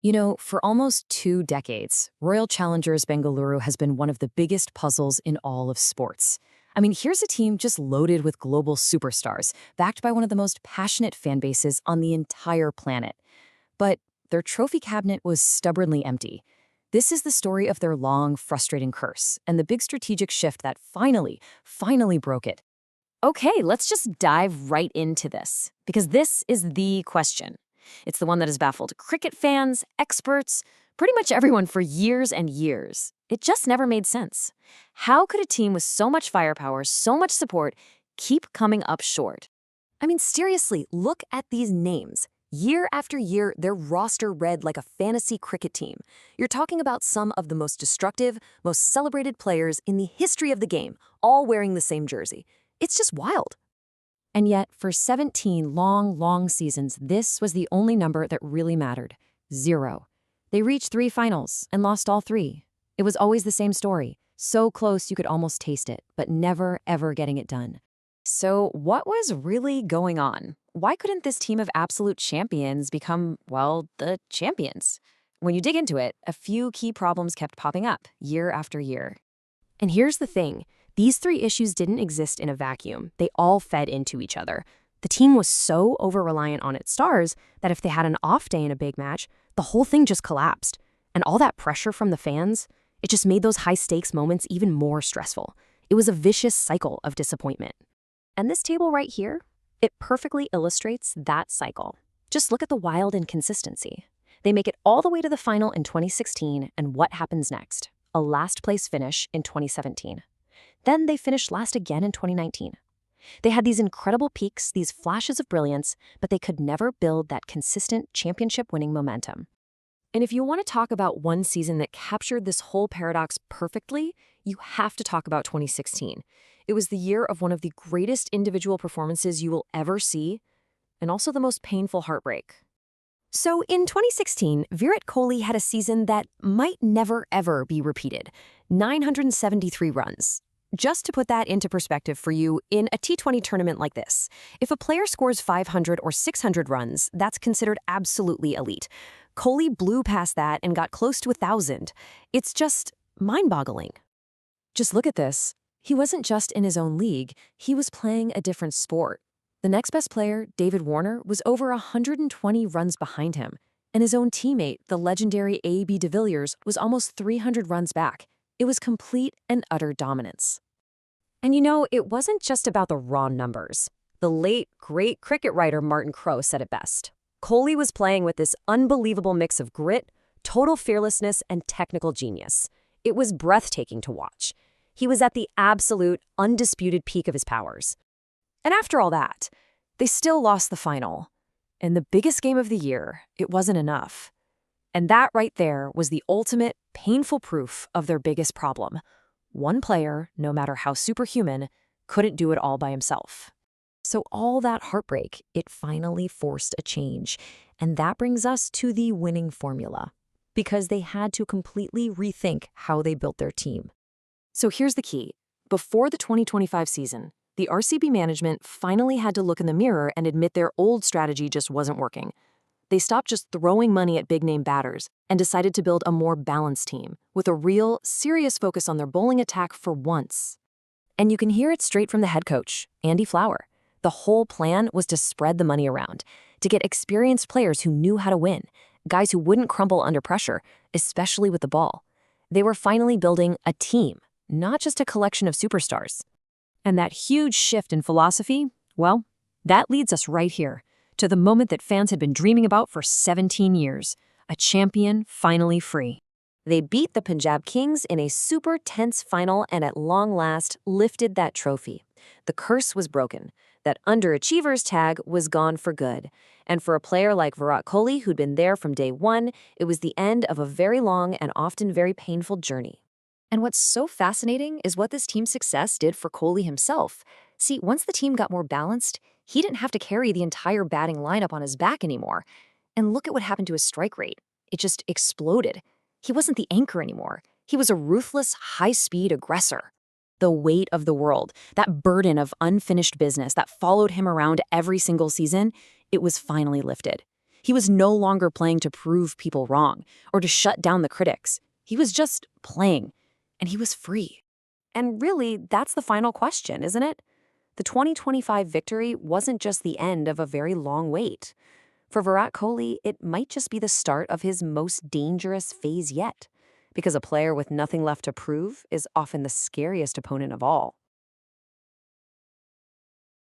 You know, for almost 2 decades, Royal Challengers Bengaluru has been one of the biggest puzzles in all of sports. I mean, here's a team just loaded with global superstars, backed by one of the most passionate fan bases on the entire planet. But their trophy cabinet was stubbornly empty. This is the story of their long, frustrating curse, and the big strategic shift that finally broke it. Okay, let's just dive right into this, because this is the question. It's the one that has baffled cricket fans, experts, pretty much everyone for years and years. It just never made sense. How could a team with so much firepower, so much support, keep coming up short? I mean, seriously, look at these names. Year after year, their roster read like a fantasy cricket team. You're talking about some of the most destructive, most celebrated players in the history of the game, all wearing the same jersey. It's just wild. And yet, for 17 long seasons, this was the only number that really mattered: 0. They reached 3 finals and lost all 3. It was always the same story. So close you could almost taste it, but never, ever getting it done. So what was really going on? Why couldn't this team of absolute champions become, well, the champions? When you dig into it, a few key problems kept popping up year after year. And here's the thing. These 3 issues didn't exist in a vacuum. They all fed into each other. The team was so over-reliant on its stars that if they had an off day in a big match, the whole thing just collapsed. And all that pressure from the fans, it just made those high-stakes moments even more stressful. It was a vicious cycle of disappointment. And this table right here, it perfectly illustrates that cycle. Just look at the wild inconsistency. They make it all the way to the final in 2016, and what happens next? A last-place finish in 2017. Then they finished last again in 2019. They had these incredible peaks, these flashes of brilliance, but they could never build that consistent championship-winning momentum. And if you want to talk about one season that captured this whole paradox perfectly, you have to talk about 2016. It was the year of one of the greatest individual performances you will ever see, and also the most painful heartbreak. So in 2016, Virat Kohli had a season that might never ever be repeated: 973 runs. Just to put that into perspective for you, in a T20 tournament like this, if a player scores 500 or 600 runs, that's considered absolutely elite. Kohli blew past that and got close to 1,000. It's just mind-boggling. Just look at this. He wasn't just in his own league, he was playing a different sport. The next best player, David Warner, was over 120 runs behind him, and his own teammate, the legendary A.B. de Villiers, was almost 300 runs back. It was complete and utter dominance. And you know, it wasn't just about the raw numbers. The late, great cricket writer Martin Crowe said it best. Kohli was playing with this unbelievable mix of grit, total fearlessness, and technical genius. It was breathtaking to watch. He was at the absolute, undisputed peak of his powers. And after all that, they still lost the final. In the biggest game of the year, it wasn't enough. And that right there was the ultimate, painful proof of their biggest problem. One player, no matter how superhuman, couldn't do it all by himself. So all that heartbreak, it finally forced a change. And that brings us to the winning formula, because they had to completely rethink how they built their team. So here's the key. Before the 2025 season, the RCB management finally had to look in the mirror and admit their old strategy just wasn't working. They stopped just throwing money at big-name batters and decided to build a more balanced team with a real, serious focus on their bowling attack for once. And you can hear it straight from the head coach, Andy Flower. The whole plan was to spread the money around, to get experienced players who knew how to win, guys who wouldn't crumble under pressure, especially with the ball. They were finally building a team, not just a collection of superstars. And that huge shift in philosophy, well, that leads us right here, to the moment that fans had been dreaming about for 17 years, a champion finally free. They beat the Punjab Kings in a super tense final and at long last lifted that trophy. The curse was broken. That underachievers tag was gone for good. And for a player like Virat Kohli, who'd been there from day one, it was the end of a very long and often very painful journey. And what's so fascinating is what this team's success did for Kohli himself. See, once the team got more balanced, he didn't have to carry the entire batting lineup on his back anymore. And look at what happened to his strike rate. It just exploded. He wasn't the anchor anymore. He was a ruthless, high-speed aggressor. The weight of the world, that burden of unfinished business that followed him around every single season, it was finally lifted. He was no longer playing to prove people wrong or to shut down the critics. He was just playing, and he was free. And really, that's the final question, isn't it? The 2025 victory wasn't just the end of a very long wait. For Virat Kohli, it might just be the start of his most dangerous phase yet, because a player with nothing left to prove is often the scariest opponent of all.